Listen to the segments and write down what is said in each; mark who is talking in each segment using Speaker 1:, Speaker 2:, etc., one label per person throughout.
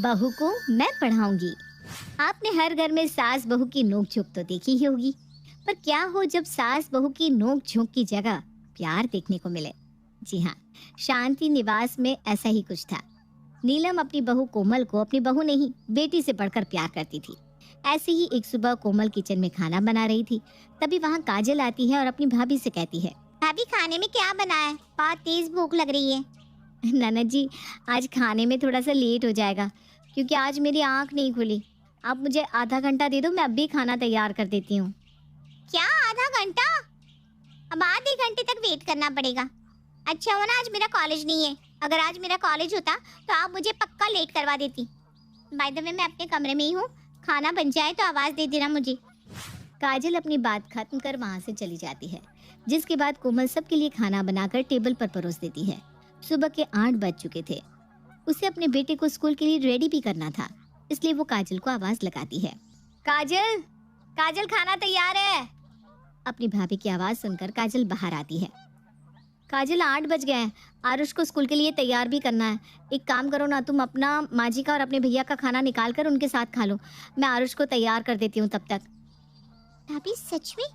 Speaker 1: बहू को मैं पढ़ाऊंगी। आपने हर घर में सास बहू की नोक झोंक तो देखी ही होगी, पर क्या हो जब सास बहू की नोक झोंक की जगह प्यार देखने को मिले। जी हाँ, शांति निवास में ऐसा ही कुछ था। नीलम अपनी बहू कोमल को अपनी बहू नहीं बेटी से बढ़कर प्यार करती थी। ऐसे ही एक सुबह कोमल किचन में खाना बना रही थी। तभी वहाँ काजल आती है और अपनी भाभी से कहती है, भाभी खाने में क्या बना है? बहुत तेज भूख लग रही है। ननद जी, आज खाने में थोड़ा सा लेट हो जाएगा क्योंकि आज मेरी आंख नहीं खुली। आप मुझे आधा घंटा दे दो, मैं अभी खाना तैयार कर देती हूँ। क्या आधा घंटा? अब आधे घंटे तक वेट करना पड़ेगा। अच्छा हो ना आज मेरा कॉलेज नहीं है। अगर आज मेरा कॉलेज होता तो आप मुझे पक्का लेट करवा देती। बाय द वे मैं अपने कमरे में ही हूँ, खाना बन जाए तो आवाज दे देना मुझे। काजल अपनी बात खत्म कर वहाँ से चली जाती है, जिसके बाद कोमल सबके लिए खाना बनाकर टेबल पर परोस देती है। सुबह के 8 बज चुके थे। उसे अपने बेटे को स्कूल के लिए रेडी भी करना था, इसलिए वो काजल को आवाज लगाती है, काजल, काजल खाना तैयार है। अपनी भाभी की आवाज सुनकर काजल बाहर आती है। काजल 8 बज गए हैं, आरुष को स्कूल के लिए तैयार भी करना है। एक काम करो ना, तुम अपना माँ जी का और अपने भैया का खाना निकाल कर उनके साथ खा लो। मैं आरुष को तैयार कर देती हूँ तब तक। भाभी सच में?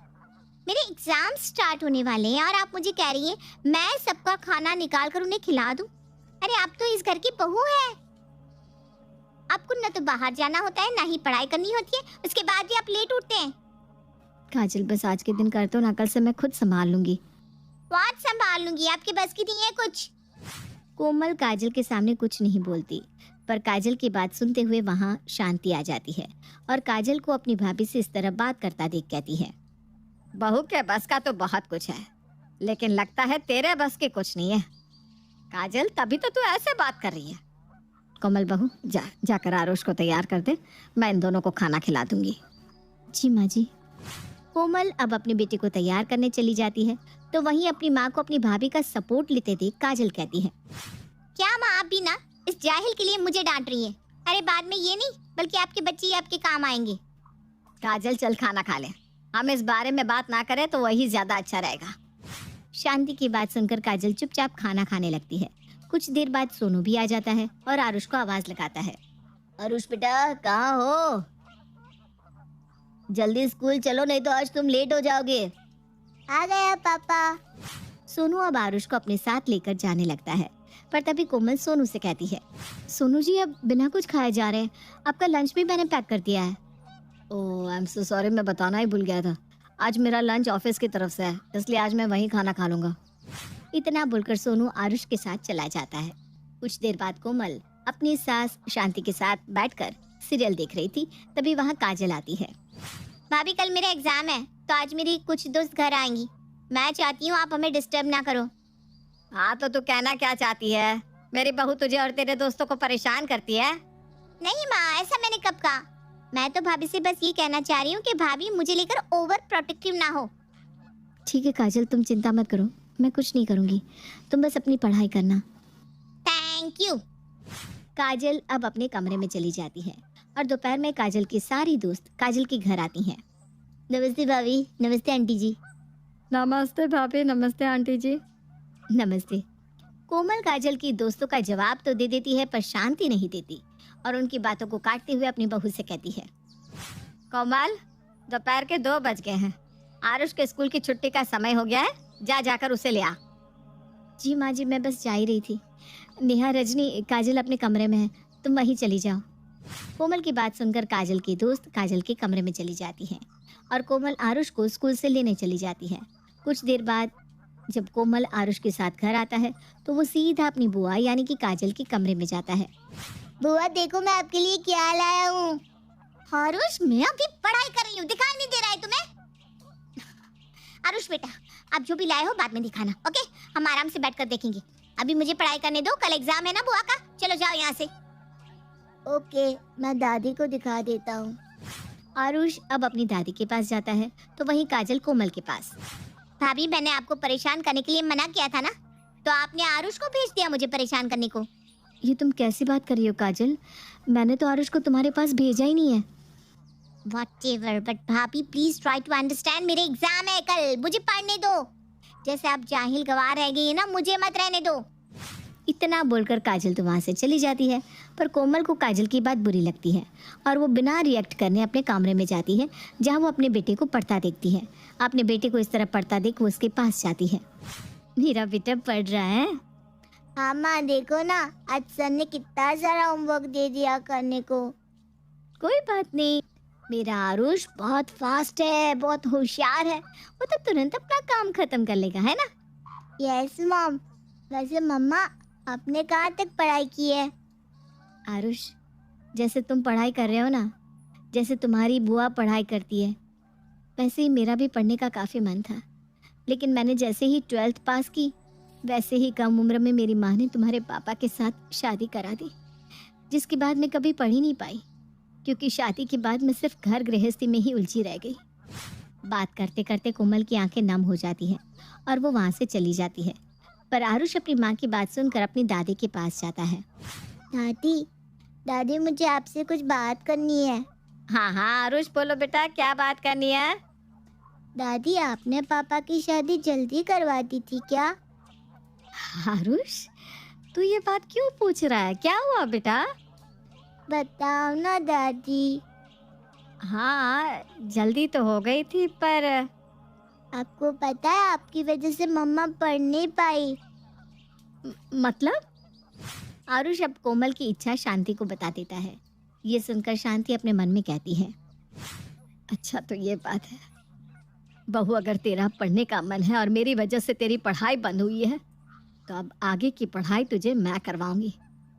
Speaker 1: मेरे एग्जाम स्टार्ट होने वाले हैं और आप मुझे कह रही हैं मैं सबका खाना निकाल कर उन्हें खिला दूं? अरे आप तो इस घर की बहू है। आपको न तो बाहर जाना होता है, ना ही पढ़ाई करनी होती है, उसके बाद भी आप लेट उठते हैं। काजल बस आज के दिन कर दो ना, कल से मैं खुद संभाल लूंगी। व्हाट संभाल लूंगी? आपके बस की नहीं है कुछ। कोमल काजल के सामने कुछ नहीं बोलती, पर काजल की बात सुनते हुए वहाँ शांति आ जाती है और काजल को अपनी भाभी से इस तरह बात करता देख कहती है, बहू के बस का तो बहुत कुछ है, लेकिन लगता है तेरे बस के कुछ नहीं है। काजल तभी तो तू ऐसे बात कर रही है। कोमल बहू जाकर आरुष को तैयार कर दे, मैं इन दोनों को खाना खिला दूंगी। जी माँ जी। कोमल अब अपने बेटे को तैयार करने चली जाती है, तो वहीं अपनी माँ को अपनी भाभी का सपोर्ट लेते देख काजल कहती है, क्या माँ आप भी ना इस जाहिल के लिए मुझे डांट रही है? अरे बाद में ये नहीं बल्कि आपके बच्चे ही आपके काम आएंगे। काजल चल खाना खा ले, हम इस बारे में बात ना करें तो वही ज्यादा अच्छा रहेगा। शांति की बात सुनकर काजल चुपचाप खाना खाने लगती है। कुछ देर बाद सोनू भी आ जाता है और आरुष को आवाज लगाता है, आरुष बेटा कहाँ हो? जल्दी स्कूल चलो नहीं तो आज तुम लेट हो जाओगे। आ गया पापा। सोनू अब आरुष को अपने साथ लेकर जाने लगता है, पर तभी कोमल सोनू से कहती है, सोनू जी अब बिना कुछ खाए जा रहे हैं, आपका लंच भी मैंने पैक कर दिया है। ओह आई एम सो सॉरी, मैं बताना ही भूल गया था। आज मेरा लंच ऑफिस की तरफ से है, इसलिए आज मैं वहीं खाना खा लूंगा। इतना बोलकर सोनू आरुष के साथ चला जाता है। कुछ देर बाद कोमल अपनी सास शांति के साथ बैठकर सीरियल देख रही थी, तभी वहाँ काजल आती है। भाभी कल मेरा एग्जाम है तो आज मेरी कुछ दोस्त घर आएंगी, मैं चाहती हूँ आप हमें डिस्टर्ब ना करो। हाँ तो तू कहना क्या चाहती है? मेरी बहू तुझे और तेरे दोस्तों को परेशान करती है? नहीं माँ, ऐसा मैंने कब कहा। मैं तो भाभी से बस ये कहना चाह रही हूँ कि भाभी मुझे लेकर ओवर प्रोटेक्टिव ना हो। ठीक है काजल, तुम चिंता मत करो, मैं कुछ नहीं करूँगी, तुम बस अपनी पढ़ाई करना। Thank you. काजल अब अपने कमरे में चली जाती है और दोपहर में काजल की सारी दोस्त काजल के घर आती हैं। नमस्ते भाभी। नमस्ते आंटी जी। नमस्ते भाभी। नमस्ते आंटी जी। नमस्ते। कोमल काजल की दोस्तों का जवाब तो दे देती है, पर शांति नहीं देती और उनकी बातों को काटते हुए अपनी बहू से कहती है, कोमल दोपहर के 2 बज गए हैं, आरुष के स्कूल की छुट्टी का समय हो गया है, जाकर उसे ले आ। जी माँ जी, मैं बस जा ही रही थी। नेहा रजनी काजल अपने कमरे में है, तुम वहीं चली जाओ। कोमल की बात सुनकर काजल की दोस्त काजल के कमरे में चली जाती है और कोमल आरुष को स्कूल से लेने चली जाती है। कुछ देर बाद जब कोमल आरुष के साथ घर आता है तो वो सीधा अपनी बुआ यानी कि काजल के कमरे में जाता है। बुआ देखो मैं आपके लिए क्या लाया हूँ। आरुष मैं अभी पढ़ाई कर रही हूँ, दिखाई नहीं दे रहा है तुम्हें? आरुष बेटा आप जो भी लाए हो बाद में दिखाना, ओके? हम आराम से बैठकर देखेंगे, अभी मुझे पढ़ाई करने दो, कल एग्जाम है ना बुआ का। चलो जाओ यहाँ से। ओके, मैं दादी को दिखा देता हूँ। आरुष अब अपनी दादी के पास जाता है तो वहीं काजल कोमल के पास। भाभी मैंने आपको परेशान करने के लिए मना किया था ना, तो आपने आरुष को भेज दिया मुझे परेशान करने को। ये तुम कैसी बात कर रही हो काजल? मैंने तो आरुष को तुम्हारे पास भेजा ही नहीं है। Whatever, but भाभी प्लीज ट्राई टू अंडरस्टैंड, मेरे एग्जाम है कल, मुझे पढ़ने दो। जैसे आप जाहिल गवार रह गई है ना, मुझे मत रहने दो। इतना बोलकर काजल तो वहाँ से चली जाती है। पर कोमल को काजल की बात बुरी लगती है और वो बिना रिएक्ट करने अपने कमरे में जाती है, जहाँ वो अपने बेटे को पढ़ता देखती है। अपने बेटे को इस तरह पढ़ता देख वो उसके पास जाती है। मेरा बेटा पढ़ रहा है।
Speaker 2: हाँ माँ, देखो ना, आज सर ने कितना सारा होमवर्क दे दिया करने को।
Speaker 1: कोई बात नहीं, मेरा आरुष बहुत फास्ट है, बहुत होशियार है, वो तो तुरंत अपना काम खत्म कर लेगा, है ना?
Speaker 2: Yes mom. वैसे मम्मा, आपने कहाँ तक पढ़ाई की है?
Speaker 1: आरुष, जैसे तुम पढ़ाई कर रहे हो ना, जैसे तुम्हारी बुआ पढ़ाई करती है, वैसे ही मेरा भी पढ़ने का काफ़ी मन था। लेकिन मैंने जैसे ही 12th पास की, वैसे ही कम उम्र में मेरी माँ ने तुम्हारे पापा के साथ शादी करा दी, जिसके बाद मैं कभी पढ़ ही नहीं पाई, क्योंकि शादी के बाद मैं सिर्फ घर गृहस्थी में ही उलझी रह गई। बात करते करते कोमल की आंखें नम हो जाती हैं और वो वहाँ से चली जाती है। पर आरुष अपनी माँ की बात सुनकर अपनी दादी के पास जाता है।
Speaker 2: दादी, दादी मुझे आपसे कुछ बात करनी है।
Speaker 1: हाँ हाँ आरुष, बोलो बेटा, क्या बात करनी है?
Speaker 2: दादी, आपने पापा की शादी जल्दी करवा दी थी क्या?
Speaker 1: आरुष, तू ये बात क्यों पूछ रहा है? क्या हुआ बेटा?
Speaker 2: बताओ ना दादी।
Speaker 1: हाँ, जल्दी तो हो गई थी, पर
Speaker 2: आपको पता है, आपकी वजह से मम्मा पढ़ नहीं पाई।
Speaker 1: मतलब? आरुष अब कोमल की इच्छा शांति को बता देता है। ये सुनकर शांति अपने मन में कहती है, अच्छा तो ये बात है बहू, अगर तेरा पढ़ने का मन है और मेरी वजह से तेरी पढ़ाई बंद हुई है, तो अब आगे की पढ़ाई तुझे मैं करवाऊंगी,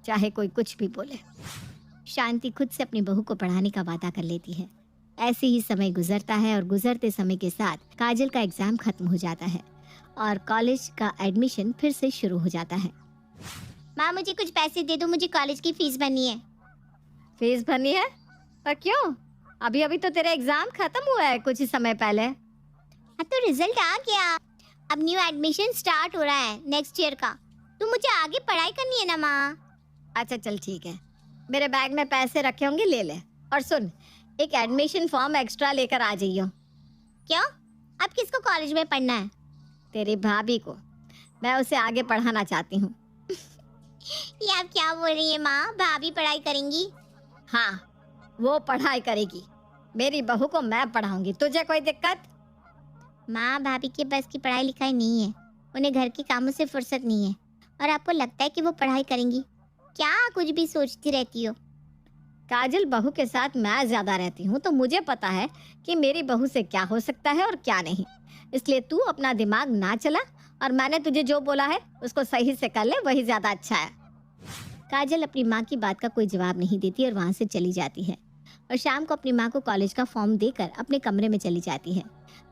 Speaker 1: चाहे कोई कुछ भी बोले। शांति खुद से अपनी बहू को पढ़ाने का वादा कर लेती है। ऐसे ही समय गुजरता है और गुजरते समय के साथ काजल का एग्जाम खत्म हो जाता है और कॉलेज का एडमिशन फिर से शुरू हो जाता है।
Speaker 2: माँ, मुझे कुछ पैसे दे दो, मुझे कॉलेज की फीस भरनी है।
Speaker 1: फीस भरनी है? पर क्यों? अभी अभी तो तेरा एग्जाम खत्म हुआ है कुछ ही समय पहले।
Speaker 2: हाँ, तो रिजल्ट आ गया, अब न्यू एडमिशन स्टार्ट हो रहा है नेक्स्ट ईयर का, तो मुझे आगे पढ़ाई करनी है ना माँ।
Speaker 1: अच्छा चल ठीक है, मेरे बैग में पैसे रखे होंगे, ले ले। और सुन, एक एडमिशन फॉर्म एक्स्ट्रा लेकर आ जाइयो।
Speaker 2: क्यों? अब किसको कॉलेज में पढ़ना है?
Speaker 1: तेरी भाभी को, मैं उसे आगे पढ़ाना चाहती हूँ।
Speaker 2: ये आप क्या बोल रही है माँ? भाभी पढ़ाई करेंगी?
Speaker 1: हाँ, वो पढ़ाई करेगी, मेरी बहू को मैं पढ़ाऊंगी। तुझे कोई दिक्कत?
Speaker 2: माँ, भाभी के बस की पढ़ाई लिखाई नहीं है, उन्हें घर के कामों से फुर्सत नहीं है, और आपको लगता है कि वो पढ़ाई करेंगी? क्या कुछ भी सोचती रहती हो?
Speaker 1: काजल, बहू के साथ मैं ज्यादा रहती हूँ, तो मुझे पता है कि मेरी बहू से क्या हो सकता है और क्या नहीं। इसलिए तू अपना दिमाग ना चला और मैंने तुझे जो बोला है उसको सही से कर ले, वही ज्यादा अच्छा है। काजल अपनी माँ की बात का कोई जवाब नहीं देती और वहाँ से चली जाती है और शाम को अपनी माँ को कॉलेज का फॉर्म देकर अपने कमरे में चली जाती है।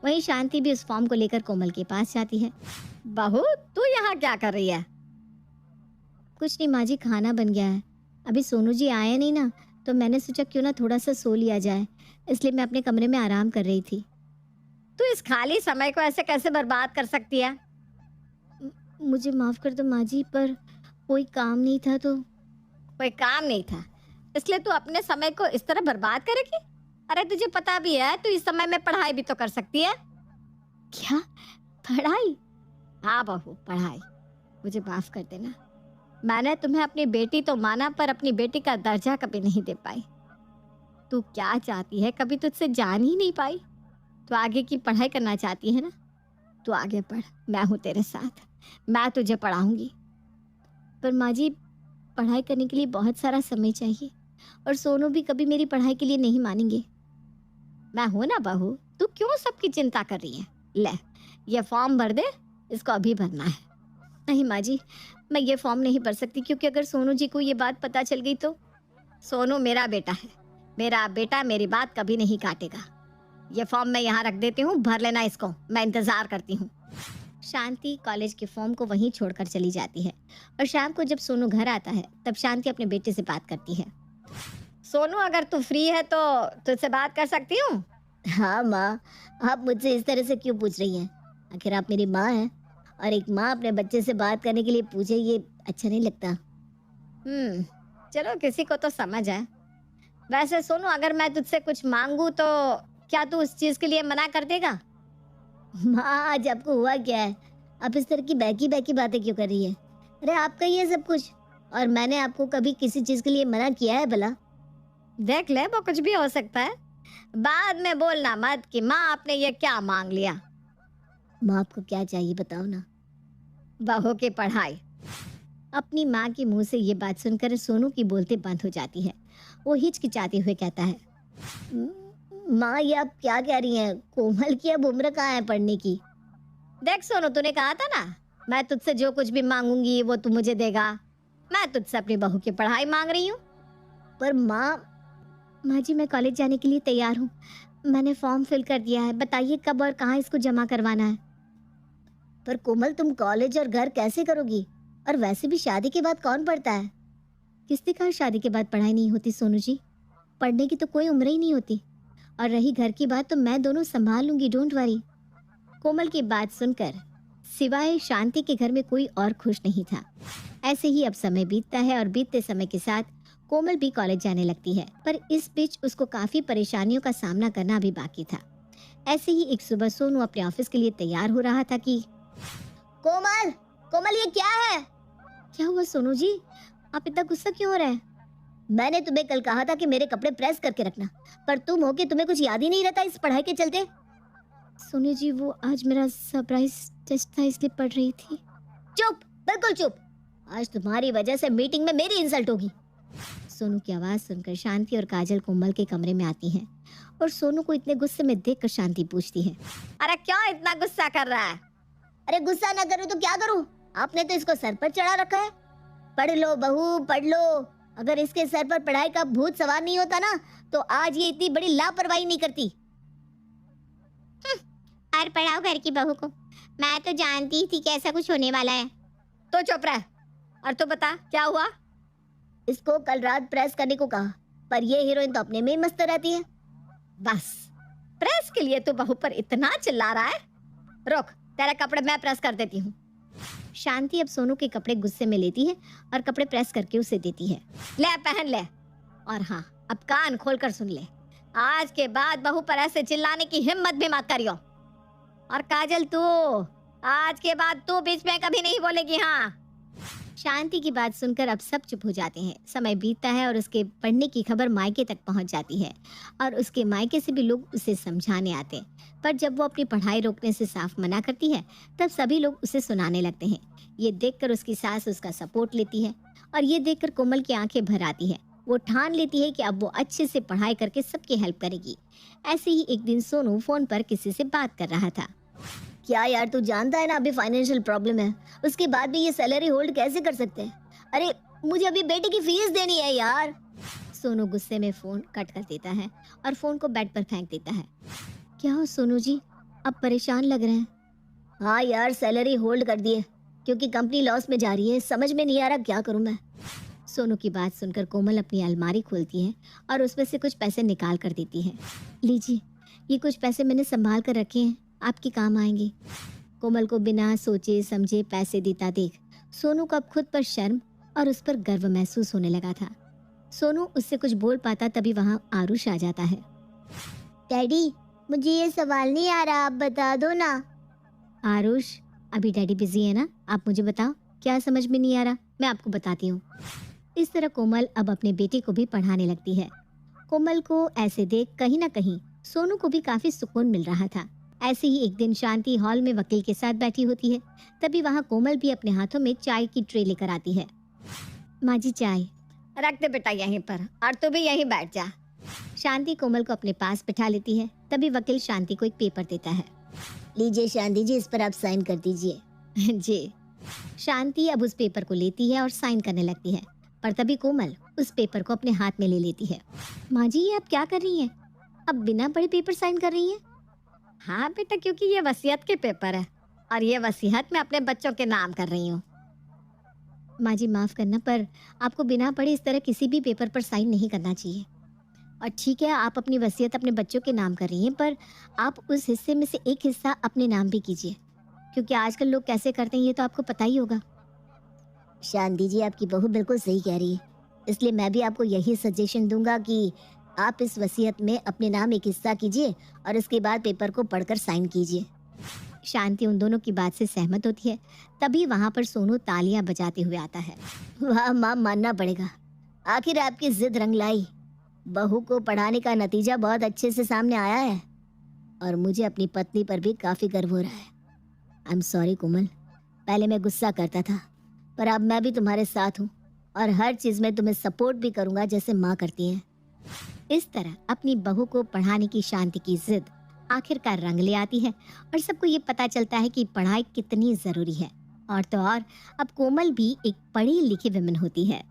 Speaker 1: वहीं शांति भी उस फॉर्म को लेकर कोमल के पास जाती है। बहू, तू यहाँ क्या कर रही है? कुछ नहीं माँ जी, खाना बन गया है, अभी सोनू जी आए नहीं ना, तो मैंने सोचा क्यों ना थोड़ा सा सो लिया जाए, इसलिए मैं अपने कमरे में आराम कर रही थी। तू इस खाली समय को ऐसे कैसे बर्बाद कर सकती है? मुझे माफ कर दो माँ जी, पर कोई काम नहीं था तो। कोई काम नहीं था इसलिए तू अपने समय को इस तरह बर्बाद करेगी? अरे तुझे पता भी है तू इस समय में पढ़ाई भी तो कर सकती है। क्या पढ़ाई? हाँ बहू, पढ़ाई। मुझे माफ कर देना, मैंने तुम्हें अपनी बेटी तो माना, पर अपनी बेटी का दर्जा कभी नहीं दे पाई। तू क्या चाहती है कभी तुझसे जान ही नहीं पाई। तू आगे की पढ़ाई करना चाहती है ना, तू आगे पढ़, मैं हूँ तेरे साथ, मैं तुझे पढ़ाऊंगी। पर माँ जी, पढ़ाई करने के लिए बहुत सारा समय चाहिए और सोनू भी कभी मेरी पढ़ाई के लिए नहीं मानेंगे। मैं हूं ना बहू, तू क्यों सबकी चिंता कर रही है? ले, ये फॉर्म भर दे, इसको अभी भरना है। नहीं माँ जी, मैं ये फॉर्म नहीं भर सकती, क्योंकि अगर सोनू जी को ये बात पता चल गई तो। सोनू मेरा बेटा है, मेरा बेटा मेरी बात कभी नहीं काटेगा। ये फॉर्म मैं यहाँ रख देती हूँ, भर लेना इसको, मैं इंतजार करती हूँ। शांति कॉलेज के फॉर्म को वहीं छोड़कर चली जाती है और शाम को जब सोनू घर आता है तब शांति अपने बेटे से बात करती है। सोनू, अगर तू फ्री है तो तुझसे बात कर सकती हूँ?
Speaker 2: हाँ माँ, आप मुझसे इस तरह से क्यों पूछ रही हैं? आखिर आप मेरी माँ हैं, और एक माँ अपने बच्चे से बात करने के लिए पूछे, ये अच्छा नहीं लगता।
Speaker 1: चलो, किसी को तो समझ है। वैसे सोनू, अगर मैं तुझसे कुछ मांगू तो क्या तू उस चीज के लिए मना कर देगा?
Speaker 2: माँ, आज आपको हुआ क्या है? आप इस तरह की बैकी बैकी बातें क्यों कर रही है?
Speaker 1: अरे आपका ही है सब कुछ, और मैंने आपको कभी किसी चीज के लिए मना किया है भला? देख ले, वो कुछ भी हो सकता है। बाद में बोलना मत कि माँ आपने ये क्या मांग लिया। माँ आपको क्या चाहिए बताओ ना। बहू की पढ़ाई। अपनी माँ के मुंह से ये बात सुनकर सोनू की बोलते बंद हो जाती है। वो हिचकिचाते हुए कहता है, माँ ये आप क्या कह रही हैं? कोमल की अब उम्र कहाँ है पढ़ने की? देख सोनू, तूने कहा था ना मैं तुझसे जो कुछ भी मांगूंगी वो तू मुझे देगा। मैं तुझसे अपनी बहू की पढ़ाई मांग रही हूँ। पर माँ जी मैं कॉलेज जाने के लिए तैयार हूँ। मैंने फॉर्म फिल कर दिया है, बताइए कब और कहाँ इसको जमा करवाना है। पर कोमल तुम कॉलेज और घर कैसे करोगी? और वैसे भी शादी के बाद कौन पढ़ता है? किसने कहा शादी के बाद पढ़ाई नहीं होती सोनू जी? पढ़ने की तो कोई उम्र ही नहीं होती। और रही घर की बात तो मैं दोनों संभाल लूंगी, डोंट वरी। कोमल की बात सुनकर सिवाय शांति के घर में कोई और खुश नहीं था। ऐसे ही अब समय बीतता है और बीतते समय के साथ कोमल भी कॉलेज जाने लगती है, पर इस बीच उसको काफी परेशानियों का सामना करना भी बाकी था। ऐसे ही एक सुबह सोनू अपने ऑफिस के लिए तैयार हो रहा था कि कोमल, कोमल ये क्या है? क्या हुआ सोनू जी, आप इतना गुस्सा क्यों हो रहे हैं? मैंने तुम्हें कल कहा था कि मेरे कपड़े प्रेस करके रखना, पर तुम हो कि तुम्हें कुछ याद ही नहीं रहता इस पढ़ाई के चलते। सोनू जी वो आज मेरा सरप्राइज टेस्ट था इसलिए पढ़ रही थी। चुप, बिल्कुल चुप। आज तुम्हारी वजह से मीटिंग में मेरी इंसल्ट होगी। सोनू की आवाज सुनकर शांति और काजल कोमल के कमरे में आती हैं और सोनू को इतने गुस्से में देखकर शांति पूछती है, अरे क्यों इतना गुस्सा कर रहा है? अरे गुस्सा ना करूं तो क्या करूं? आपने तो इसको सर पर चढ़ा रखा है। पढ़ लो बहू, पढ़ लो। अगर इसके सर पर पढ़ाई का भूत सवार नहीं होता ना तो आज ये इतनी बड़ी लापरवाही नहीं करती।
Speaker 2: और पढ़ाओ घर की बहू को। मैं तो जानती ही थी कि ऐसा कुछ होने वाला है।
Speaker 1: तो चुप रह और तो बता क्या हुआ? इसको कल रात प्रेस करने को कहा, पर ये हीरोइन तो अपने में ही मस्त रहती है। बस प्रेस के लिए तो बहू पर इतना चिल्ला रहा है। रुक, तेरे कपड़े मैं प्रेस कर देती हूँ। शांति अब सोनू के कपड़े गुस्से में लेती है और कपड़े प्रेस करके उसे देती है। ले पहन ले। और हाँ, अब कान खोलकर सुन ले, आज के बाद बहू पर ऐसे चिल्लाने की हिम्मत भी मत करियो। और काजल तू, आज के बाद तू बीच में कभी नहीं बोलेगी। हाँ। शांति की बात सुनकर अब सब चुप हो जाते हैं। समय बीतता है और उसके पढ़ने की खबर मायके तक पहुंच जाती है और उसके मायके से भी लोग उसे समझाने आते हैं। पर जब वो अपनी पढ़ाई रोकने से साफ मना करती है तब सभी लोग उसे सुनाने लगते हैं। ये देखकर उसकी सास उसका सपोर्ट लेती है और ये देखकर कोमल की आंखें भर आती है। वो ठान लेती है कि अब वो अच्छे से पढ़ाई करके सबकी हेल्प करेगी। ऐसे ही एक दिन सोनू फोन पर किसी से बात कर रहा था। क्या यार, तू जानता है ना अभी फाइनेंशियल प्रॉब्लम है, उसके बाद भी ये सैलरी होल्ड कैसे कर सकते हैं? अरे मुझे अभी बेटे की फीस देनी है यार। सोनू गुस्से में फोन कट कर देता है और फोन को बेड पर फेंक देता है। क्या हो सोनू जी, अब परेशान लग रहे हैं? हाँ यार, सैलरी होल्ड कर दी है क्योंकि कंपनी लॉस में जा रही है। समझ में नहीं आ रहा क्या करूं मैं। सोनू की बात सुनकर कोमल अपनी अलमारी खोलती है और उसमें से कुछ पैसे निकाल कर देती है। लीजिए, ये कुछ पैसे मैंने संभाल कर रखे हैं, आपके काम आएंगे। कोमल को बिना सोचे समझे पैसे देता देख सोनू को अब खुद पर शर्म और उस पर गर्व महसूस होने लगा था। सोनू उससे कुछ बोल पाता तभी वहाँ आरुष आ जाता है। डैडी, मुझे ये सवाल नहीं आ रहा, आप बता दो ना। आरुष, अभी डैडी बिजी है ना, आप मुझे बताओ क्या समझ में नहीं आ रहा, मैं आपको बताती हूँ। इस तरह कोमल अब अपने बेटे को भी पढ़ाने लगती है। कोमल को ऐसे देख कहीं ना कहीं सोनू को भी काफी सुकून मिल रहा था। ऐसे ही एक दिन शांति हॉल में वकील के साथ बैठी होती है। तभी वहाँ कोमल भी अपने हाथों में चाय की ट्रे लेकर आती है। माँ जी चाय। रख दे बेटा यहीं पर, और तू भी यहीं बैठ जा। शांति कोमल को अपने पास बिठा लेती है। तभी वकील शांति को एक पेपर देता है। लीजिए शांति जी, इस पर आप साइन कर दीजिए। जी। शांति अब उस पेपर को लेती है और साइन करने लगती है, पर तभी कोमल उस पेपर को अपने हाथ में ले लेती है। माँ जी, ये आप क्या कर रही हैं? अब बिना पढ़े पेपर साइन कर रही हैं? हाँ बेटा, क्योंकि ये वसीयत के पेपर है और ये वसीयत मैं अपने बच्चों के नाम कर रही हूँ। माँ जी माफ करना, पर आपको बिना पढ़े इस तरह किसी भी पेपर पर साइन नहीं करना चाहिए। और ठीक है, आप अपनी वसीयत अपने बच्चों के नाम कर रही हैं, पर आप उस हिस्से में से एक हिस्सा अपने नाम भी कीजिए, क्योंकि आजकल लोग कैसे करते हैं ये तो आपको पता ही होगा। शांति जी, आपकी बहू बिल्कुल सही कह रही है, इसलिए मैं भी आपको यही सजेशन दूंगा कि आप इस वसीयत में अपने नाम एक हिस्सा कीजिए और इसके बाद पेपर को पढ़कर साइन कीजिए। शांति उन दोनों की बात से सहमत होती है। तभी वहां पर सोनू तालियां बजाते हुए आता है। वाह माँ, मानना पड़ेगा, आखिर आपकी जिद रंग लाई। बहू को पढ़ाने का नतीजा बहुत अच्छे से सामने आया है और मुझे अपनी पत्नी पर भी काफी गर्व हो रहा है। आई एम सॉरी कोमल, पहले मैं गुस्सा करता था, पर अब मैं भी तुम्हारे साथ हूँ और हर चीज में तुम्हें सपोर्ट भी करूंगा जैसे माँ करती है। इस तरह अपनी बहू को पढ़ाने की शांति की जिद आखिरकार रंग ले आती है और सबको ये पता चलता है कि पढ़ाई कितनी जरूरी है। और तो और अब कोमल भी एक पढ़ी लिखी वुमन होती है।